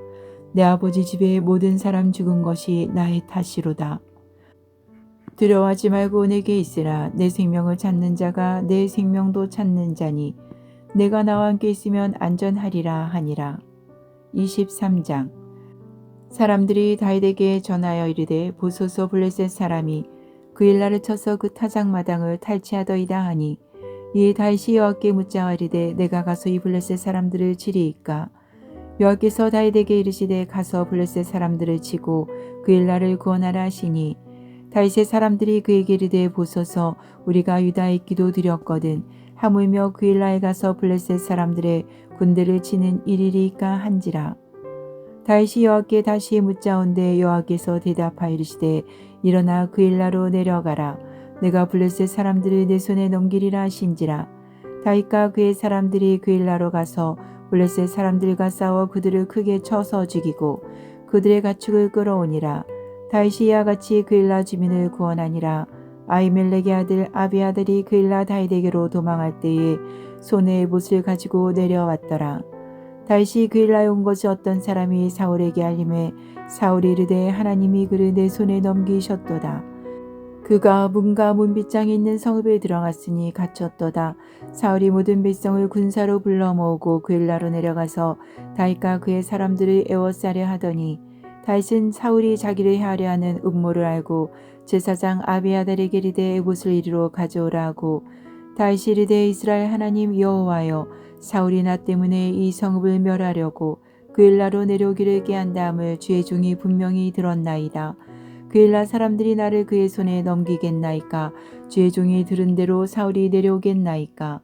내 아버지 집의 모든 사람 죽은 것이 나의 탓이로다. 두려워하지 말고 내게 있으라. 내 생명을 찾는 자가 내 생명도 찾는 자니 내가 나와 함께 있으면 안전하리라 하니라. 23장. 사람들이 다윗에게 전하여 이르되 보소서 블레셋 사람이 그 일날을 쳐서 그 타작마당을 탈취하더이다 하니 이에 다윗이 여호와께 묻자 이르되 내가 가서 이 블레셋 사람들을 치리이까. 여호와께서 다윗에게 이르시되 가서 블레셋 사람들을 치고 그 일날을 구원하라 하시니 다윗의 사람들이 그에게 이르되 보소서 우리가 유다에 기도 드렸거든 하물며 그 일날에 가서 블레셋 사람들의 군대를 치는 일이리까 한지라. 다윗이 여호와께 다시 묻자온데 여호와께서 대답하여 이르시되 일어나 그 일나로 내려가라. 내가 블레셋 사람들을 내 손에 넘기리라 하신지라. 다윗과 그의 사람들이 그 일나로 가서 블레셋 사람들과 싸워 그들을 크게 쳐서 죽이고 그들의 가축을 끌어오니라. 다윗이 이와 같이 그 일나 주민을 구원하니라. 아히멜렉의 아들 아비아들이 그 일나 다윗에게로 도망할 때에 손에 못을 가지고 내려왔더라. 다윗이 그 일나에 온 것이 어떤 사람이 사울에게 알림해 사울이 이르되 하나님이 그를 내 손에 넘기셨도다. 그가 문과 문빗장에 있는 성읍에 들어갔으니 갇혔도다. 사울이 모든 백성을 군사로 불러 모으고 그 일나로 내려가서 다윗과 그의 사람들을 애워싸려 하더니 다윗은 사울이 자기를 해하려 하는 음모를 알고 제사장 아비아달에게 이르되 에봇을 이리로 가져오라 하고 다윗이 이르되 이스라엘 하나님 여호와여 사울이 나 때문에 이 성읍을 멸하려고 그 일나로 내려오기를 깨한다함을 주의 종이 분명히 들었나이다. 그 일나 사람들이 나를 그의 손에 넘기겠나이까. 주의 종이 들은 대로 사울이 내려오겠나이까.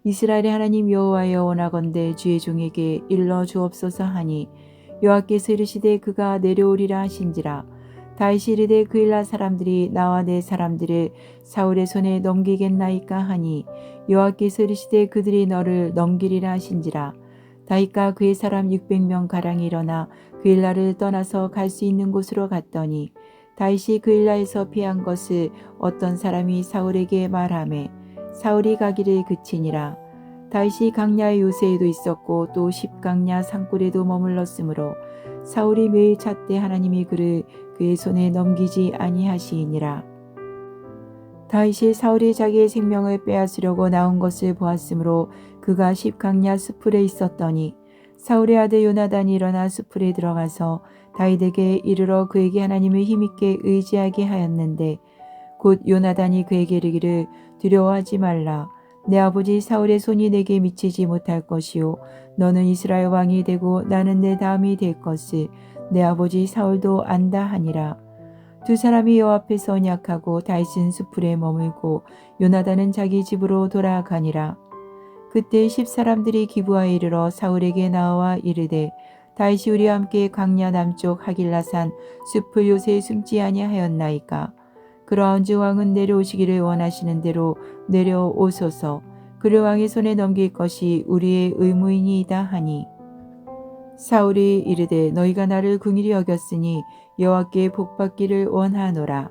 이스라엘의 하나님 여호와여 원하건대 주의 종에게 일러 주옵소서 하니 여호와께서 이르시되 그가 내려오리라 하신지라. 다윗이 이르되 그 일나 사람들이 나와 내 사람들을 사울의 손에 넘기겠나이까 하니 여호와께서 이르시되 그들이 너를 넘기리라 하신지라. 다윗과 그의 사람 600명 가량이 일어나 그 일나를 떠나서 갈 수 있는 곳으로 갔더니 다윗이 그 일나에서 피한 것을 어떤 사람이 사울에게 말하매 사울이 가기를 그치니라. 다윗이 강야의 요새에도 있었고 또 십강야 산골에도 머물렀으므로 사울이 매일 찾되 하나님이 그를 그의 손에 넘기지 아니하시니라. 다윗이 사울이 자기의 생명을 빼앗으려고 나온 것을 보았으므로 그가 십강야 수풀에 있었더니 사울의 아들 요나단이 일어나 수풀에 들어가서 다윗에게 이르러 그에게 하나님을 힘있게 의지하게 하였는데 곧 요나단이 그에게 이르기를 두려워하지 말라. 내 아버지 사울의 손이 내게 미치지 못할 것이요 너는 이스라엘 왕이 되고 나는 내 다음이 될 것을 내 아버지 사울도 안다 하니라. 두 사람이 여호와 앞에서 언약하고 다윗은 수풀에 머물고 요나단은 자기 집으로 돌아가니라. 그때 10사람들이 기브아에 이르러 사울에게 나와 이르되 다윗이 우리와 함께 광야 남쪽 하길라산 숲을 요새 숨지 아니하였나이까. 그러한즉 왕은 내려오시기를 원하시는 대로 내려오소서. 그를 왕의 손에 넘길 것이 우리의 의무이니이다 하니 사울이 이르되 너희가 나를 긍휼히 여겼으니 여호와께 복받기를 원하노라.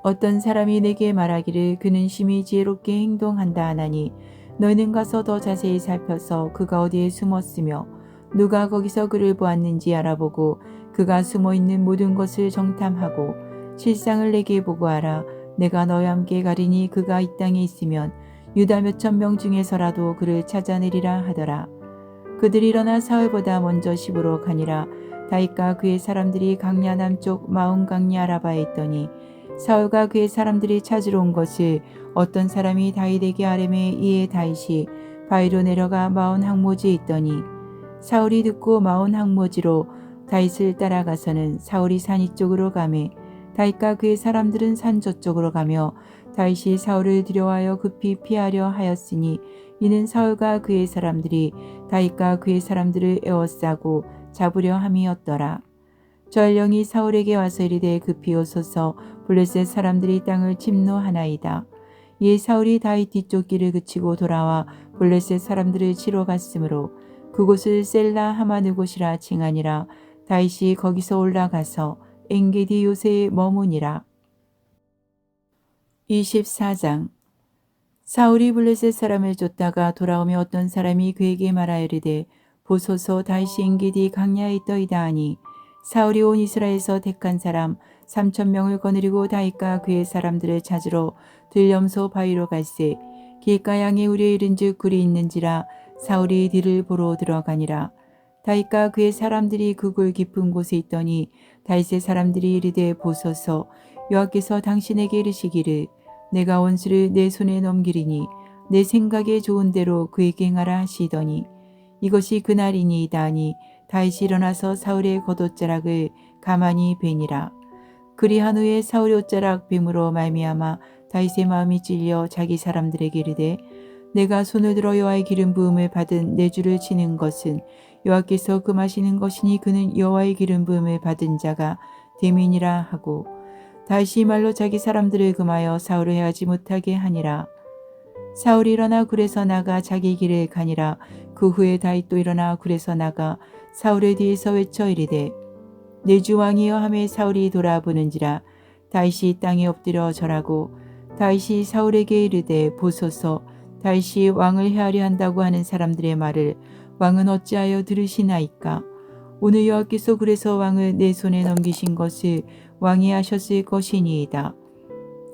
어떤 사람이 내게 말하기를 그는 심히 지혜롭게 행동한다 하나니 너희는 가서 더 자세히 살펴서 그가 어디에 숨었으며 누가 거기서 그를 보았는지 알아보고 그가 숨어있는 모든 것을 정탐하고 실상을 내게 보고하라. 내가 너희와 함께 가리니 그가 이 땅에 있으면 유다 몇천 명 중에서라도 그를 찾아내리라 하더라. 그들이 일어나 사울보다 먼저 시부로 가니라. 다윗과 그의 사람들이 강야 남쪽 마온 강야 라바에 있더니 사울과 그의 사람들이 찾으러 온 것을 어떤 사람이 다윗에게 아뢰매 이에 다윗이 바위로 내려가 마온 항모지에 있더니 사울이 듣고 마온 항모지로 다윗을 따라가서는 사울이 산 이쪽으로 가매 다윗과 그의 사람들은 산 저쪽으로 가며 다윗이 사울을 들여와여 급히 피하려 하였으니 이는 사울과 그의 사람들이 다윗과 그의 사람들을 에워싸고 잡으려 함이었더라. 전령이 사울에게 와서 이르되 급히 오소서 블레셋 사람들이 땅을 침노하나이다. 이에 사울이 다윗 뒤쪽 길을 그치고 돌아와 블레셋 사람들을 치러 갔으므로 그곳을 셀라 하마느 곳이라 칭하니라. 다윗이 거기서 올라가서 엔게디 요새에 머무니라. 24장. 사울이 블레셋 사람을 쫓다가 돌아오며 어떤 사람이 그에게 말하여 이르되 보소서 다윗이 엔게디 강야에 있더이다 하니 사울이 온 이스라엘에서 택한 사람 3,000명을 거느리고 다윗과 그의 사람들을 찾으러 들염소 바위로 갈새 길가 양의 우리에 이른즉 굴이 있는지라 사울이 뒤를 보러 들어가니라. 다윗과 그의 사람들이 그 굴 깊은 곳에 있더니 다윗의 사람들이 이르되 보소서 여호와께서 당신에게 이르시기를 내가 원수를 내 손에 넘기리니 내 생각에 좋은 대로 그에게 행하라 하시더니 이것이 그날이니이다 하니 다윗이 일어나서 사울의 겉옷자락을 가만히 베니라. 그리한 후에 사울의 옷자락 뱀으로 말미암아 다윗의 마음이 찔려 자기 사람들에게 이르되 내가 손을 들어 여호와의 기름 부음을 받은 내 주를 치는 것은 여호와께서 금하시는 것이니 그는 여호와의 기름 부음을 받은 자가 됨이니라 하고 다윗이 말로 자기 사람들을 금하여 사울을 해하지 못하게 하니라. 사울이 일어나 굴에서 나가 자기 길을 가니라. 그 후에 다윗도 일어나 굴에서 나가 사울의 뒤에서 외쳐 이르되 내 주 왕이여 하매 사울이 돌아보는지라. 다윗이 땅에 엎드려 절하고 다윗이 사울에게 이르되 보소서 다윗이 왕을 해하려 한다고 하는 사람들의 말을 왕은 어찌하여 들으시나이까. 오늘 여호와께서 굴에서 왕을 내 손에 넘기신 것을 왕이 하셨을 것이니이다.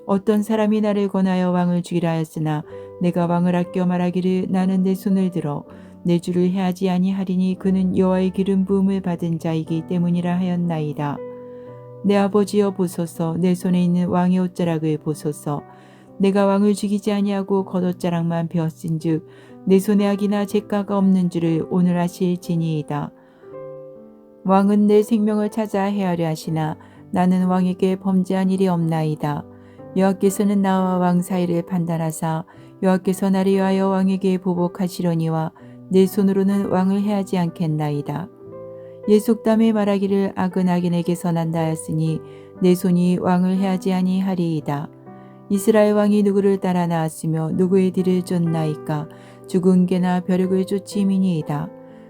어떤 사람이 나를 권하여 왕을 죽이라 하였으나 내가 왕을 아껴 말하기를 나는 내 손을 들어 내 주를 해하지 아니하리니 그는 여호와의 기름 부음을 받은 자이기 때문이라 하였나이다. 내 아버지여 보소서 내 손에 있는 왕의 옷자락을 보소서. 내가 왕을 죽이지 아니하고 겉옷자락만 베었은즉 내 손에 악이나 죄가가 없는 줄을 오늘 아실지니이다. 왕은 내 생명을 찾아 해하려 하시나 나는 왕에게 범죄한 일이 없나이다. 여호와께서는 나와 왕 사이를 판단하사 여호와께서 나를 위하여 왕에게 보복하시려니와 내 손으로는 왕을 해하지 않겠나이다. 예속담에 말하기를 악은 악인에게서 난다 하였으니 내 손이 왕을 해하지 아니하리이다. 이스라엘 왕이 누구를 따라 나왔으며 누구의 뒤를 쫓나이까. 죽은 개나 벼룩을 쫓음이니이다.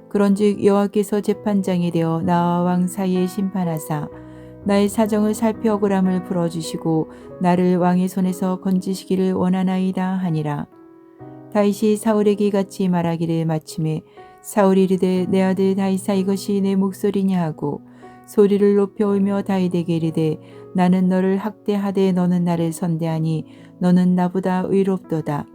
그런즉 여호와께서 재판장이 되어 나와 왕 사이에 심판하사 나의 사정을 살펴 억울함을 풀어주시고 나를 왕의 손에서 건지시기를 원하나이다 하니라. 다윗이 사울에게 같이 말하기를 마침에 사울이 이르되 내 아들 다윗아 이것이 내 목소리냐 하고 소리를 높여 울며 다윗에게 이르되 나는 너를 학대하되 너는 나를 선대하니 너는 나보다 의롭도다.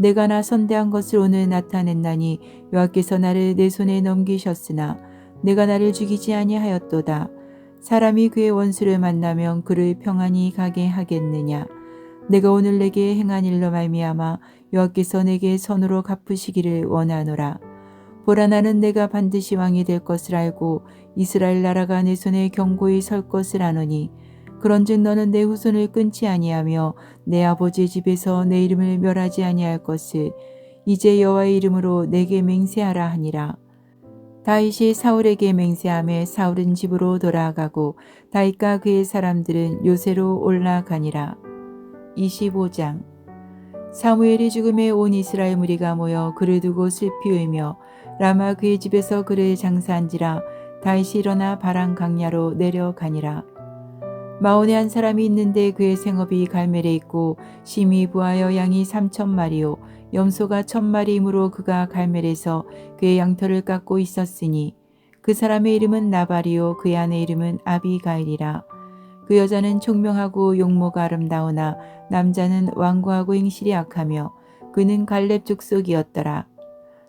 내가 나 선대한 것을 오늘 나타냈나니 여호와께서 나를 내 손에 넘기셨으나 내가 나를 죽이지 아니하였도다. 사람이 그의 원수를 만나면 그를 평안히 가게 하겠느냐. 내가 오늘 내게 행한 일로 말미암아 여호와께서 내게 선으로 갚으시기를 원하노라. 보라 나는 내가 반드시 왕이 될 것을 알고 이스라엘 나라가 내 손에 견고히 설 것을 아노니 그런즉 너는 내 후손을 끊지 아니하며 내 아버지의 집에서 내 이름을 멸하지 아니할 것을 이제 여호와의 이름으로 내게 맹세하라 하니라. 다윗이 사울에게 맹세하며 사울은 집으로 돌아가고 다윗과 그의 사람들은 요새로 올라가니라. 25장. 사무엘이 죽음에 온 이스라엘 무리가 모여 그를 두고 슬피 울며 라마 그의 집에서 그를 장사한지라. 다윗이 일어나 바람 강야로 내려가니라. 마온에 한 사람이 있는데 그의 생업이 갈멜에 있고 심히 부하여 양이 3,000마리요 염소가 1,000마리이므로 그가 갈멜에서 그의 양털을 깎고 있었으니 그 사람의 이름은 나발이요 그의 아내 이름은 아비가일이라. 그 여자는 총명하고 용모가 아름다우나 남자는 완고하고 행실이 악하며 그는 갈렙 족속이었더라.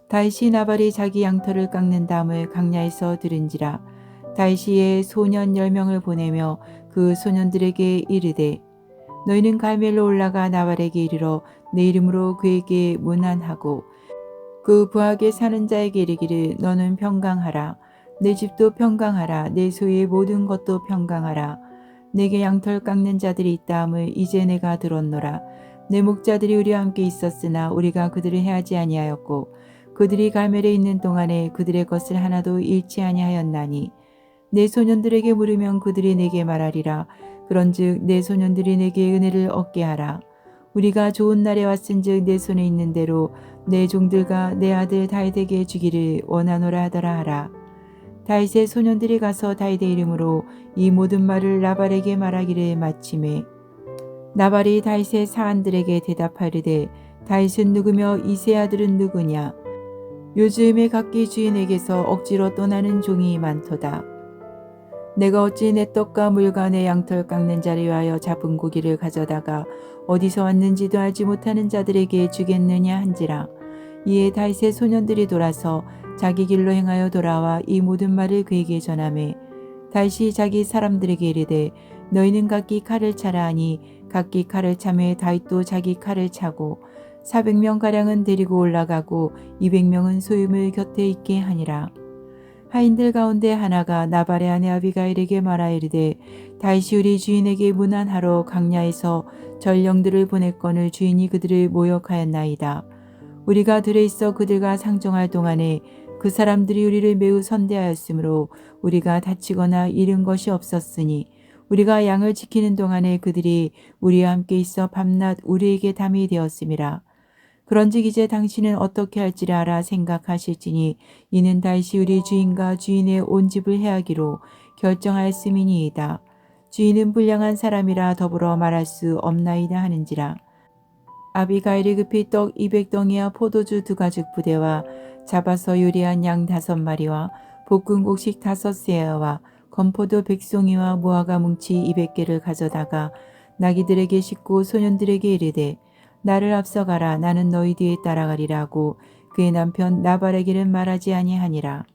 다윗이 나발이 자기 양털을 깎는 담을 강야에서 들은지라. 다윗이 소년 10명을 보내며 그 소년들에게 이르되 너희는 갈멜로 올라가 나발에게 이르러 내 이름으로 그에게 문안하고 그 부하게 사는 자에게 이르기를 너는 평강하라. 내 집도 평강하라. 내 소유의 모든 것도 평강하라. 내게 양털 깎는 자들이 있다함을 이제 내가 들었노라. 내 목자들이 우리와 함께 있었으나 우리가 그들을 해하지 아니하였고 그들이 갈멜에 있는 동안에 그들의 것을 하나도 잃지 아니하였나니 내 소년들에게 물으면 그들이 내게 말하리라. 그런즉 내 소년들이 내게 은혜를 얻게 하라. 우리가 좋은 날에 왔은즉 내 손에 있는 대로 내 종들과 내 아들 다윗에게 주기를 원하노라 하더라 하라. 다윗의 소년들이 가서 다윗의 이름으로 이 모든 말을 나발에게 말하기를 마침에 나발이 다윗의 사안들에게 대답하리되 다윗은 누구며 이세 아들은 누구냐. 요즘에 각기 주인에게서 억지로 떠나는 종이 많도다. 내가 어찌 내 떡과 물과 내 양털 깎는 자를 위하여 잡은 고기를 가져다가 어디서 왔는지도 알지 못하는 자들에게 주겠느냐 한지라. 이에 다윗의 소년들이 돌아서 자기 길로 행하여 돌아와 이 모든 말을 그에게 전하매 다윗이 자기 사람들에게 이르되 너희는 각기 칼을 차라 하니 각기 칼을 차매 다윗도 자기 칼을 차고 400명가량은 데리고 올라가고 200명은 소유물 곁에 있게 하니라. 하인들 가운데 하나가 나발의 아내 아비가일에게 말하 이르되 다윗이 우리 주인에게 문안하러 강야에서 전령들을 보냈거늘 주인이 그들을 모욕하였나이다. 우리가 들에 있어 그들과 상종할 동안에 그 사람들이 우리를 매우 선대하였으므로 우리가 다치거나 잃은 것이 없었으니 우리가 양을 지키는 동안에 그들이 우리와 함께 있어 밤낮 우리에게 담이 되었음이라. 그런즉 이제 당신은 어떻게 할지를 알아 생각하실지니 이는 다윗이 우리 주인과 주인의 온 집을 해하기로 결정하였음이니이다. 주인은 불량한 사람이라 더불어 말할 수 없나이다 하는지라. 아비가일이 급히 떡 200덩이와 포도주 2가죽 부대와 잡아서 요리한 양 5마리와 볶은 곡식 5세와 건포도 100송이와 무화과 뭉치 200개를 가져다가 나귀들에게 싣고 소년들에게 이르되 나를 앞서가라. 나는 너희 뒤에 따라가리라고 그의 남편 나발에게는 말하지 아니하니라.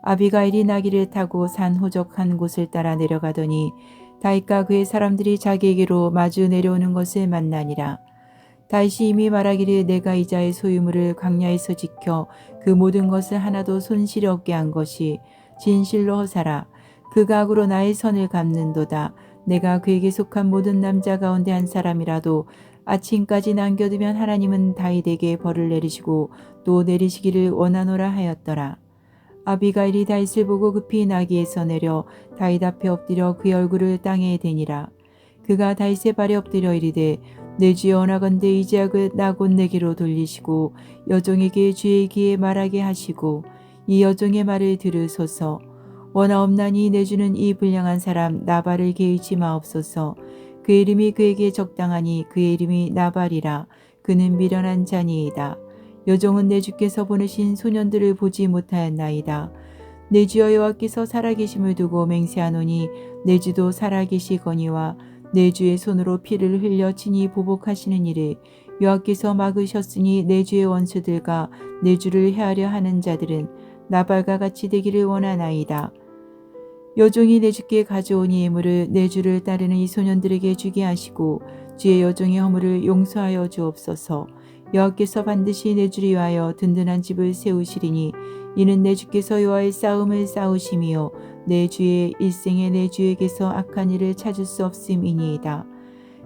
아비가일이 나귀를 타고 산 호적한 곳을 따라 내려가더니 다윗과 그의 사람들이 자기에게로 마주 내려오는 것을 만나니라. 다윗이 이미 말하기를 내가 이자의 소유물을 광야에서 지켜 그 모든 것을 하나도 손실이 없게 한 것이 진실로 허사라. 그가 악으로 나의 선을 갚는도다. 내가 그에게 속한 모든 남자 가운데 한 사람이라도 아침까지 남겨두면 하나님은 다윗에게 벌을 내리시고 또 내리시기를 원하노라 하였더라. 아비가일이 다윗을 보고 급히 나귀에서 내려 다윗 앞에 엎드려 그의 얼굴을 땅에 대니라. 그가 다윗의 발에 엎드려 이르되 내 주여 원하건대 이 죄악을 나 곧 내게로 돌리시고 여종에게 주의 귀에 말하게 하시고 이 여종의 말을 들으소서. 원하옵나니 내 주는 이 불량한 사람 나발을 개의치 마옵소서. 그의 이름이 그에게 적당하니 그의 이름이 나발이라. 그는 미련한 자니이다. 여종은 내 주께서 보내신 소년들을 보지 못하였나이다. 내 주여 여호와께서 살아계심을 두고 맹세하노니 내 주도 살아계시거니와 내 주의 손으로 피를 흘려 친히 보복하시는 일을 여호와께서 막으셨으니 내 주의 원수들과 내 주를 해하려 하는 자들은 나발과 같이 되기를 원하나이다. 여종이 내 주께 가져온 이 예물을 내 주를 따르는 이 소년들에게 주게 하시고 주의 여종의 허물을 용서하여 주옵소서. 여호와께서 반드시 내 주를 위하여 든든한 집을 세우시리니 이는 내 주께서 여호와의 싸움을 싸우심이요 내 주의 일생에 내 주에게서 악한 일을 찾을 수 없음이니이다.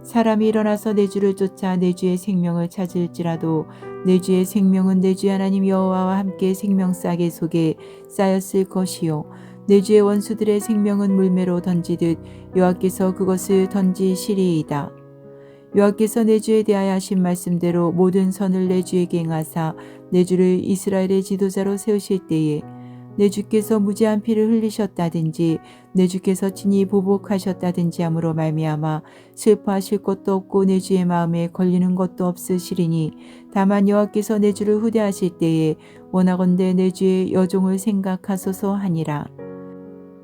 사람이 일어나서 내 주를 쫓아 내 주의 생명을 찾을지라도 내 주의 생명은 내 주의 하나님 여호와와 함께 생명싸개 속에 쌓였을 것이요 내 주의 원수들의 생명은 물매로 던지듯 여호와께서 그것을 던지시리이다. 여호와께서 내 주에 대하여 하신 말씀대로 모든 선을 내 주에게 행하사 내 주를 이스라엘의 지도자로 세우실 때에 내 주께서 무지한 피를 흘리셨다든지 내 주께서 친히 보복하셨다든지 함으로 말미암아 슬퍼하실 것도 없고 내 주의 마음에 걸리는 것도 없으시리니 다만 여호와께서 내 주를 후대하실 때에 원하건대 내 주의 여종을 생각하소서 하니라.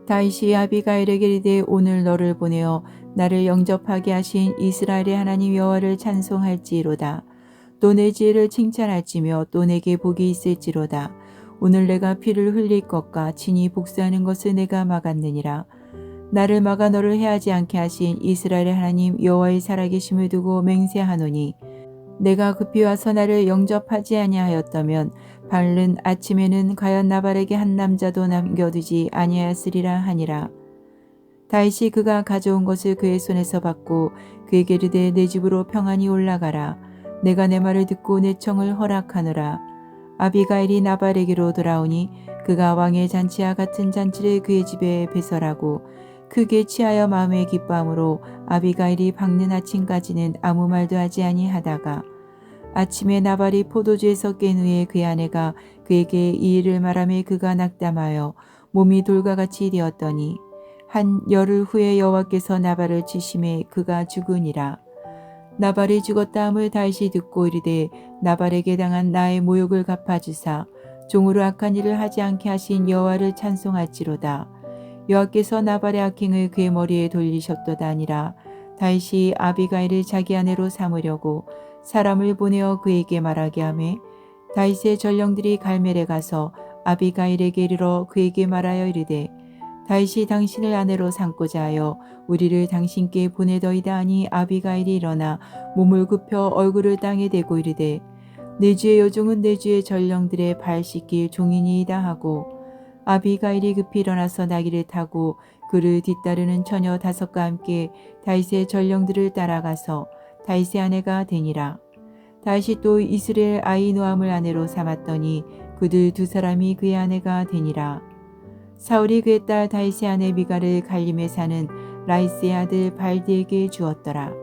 다윗이 아비가일에게 이르되 오늘 너를 보내어 나를 영접하게 하신 이스라엘의 하나님 여호와를 찬송할지로다. 또 내 지혜를 칭찬할지며 또 내게 복이 있을지로다. 오늘 내가 피를 흘릴 것과 친히 복수하는 것을 내가 막았느니라. 나를 막아 너를 해하지 않게 하신 이스라엘의 하나님 여호와의 살아계심을 두고 맹세하노니 내가 급히 와서 나를 영접하지 아니하였다면 바른 아침에는 과연 나발에게 한 남자도 남겨두지 아니하였으리라 하니라. 다윗이 그가 가져온 것을 그의 손에서 받고 그에게 이르되 내 집으로 평안히 올라가라. 내가 내 말을 듣고 내 청을 허락하노라. 아비가일이 나발에게로 돌아오니 그가 왕의 잔치와 같은 잔치를 그의 집에 배설하고 크게 취하여 마음에 기뻐함으로 아비가일이 밝는 아침까지는 아무 말도 하지 아니하다가 아침에 나발이 포도주에서 깬 후에 그의 아내가 그에게 이 일을 말하며 그가 낙담하여 몸이 돌과 같이 되었더니 한 열흘 후에 여호와께서 나발을 치심에 그가 죽으니라. 나발이 죽었다 함을 다윗이 듣고 이르되 나발에게 당한 나의 모욕을 갚아주사 종으로 악한 일을 하지 않게 하신 여호와를 찬송할지로다. 여호와께서 나발의 악행을 그의 머리에 돌리셨도다 아니라 다윗이 아비가일을 자기 아내로 삼으려고 사람을 보내어 그에게 말하게 하매 다윗의 전령들이 갈멜에 가서 아비가일에게 이르러 그에게 말하여 이르되 다윗이 당신을 아내로 삼고자 하여 우리를 당신께 보내더이다 하니 아비가일이 일어나 몸을 굽혀 얼굴을 땅에 대고 이르되 내 주의 여종은 내 주의 전령들의 발 씻길 종이니이다 하고 아비가일이 급히 일어나서 나귀를 타고 그를 뒤따르는 처녀 5과 함께 다윗의 전령들을 따라가서 다윗의 아내가 되니라. 다윗이 또 이스라엘 아히노함을 아내로 삼았더니 그들 2사람이 그의 아내가 되니라. 사울이 그의 딸 다윗의 아내 미갈을 갈림에 사는 라이스의 아들 발디에게 주었더라.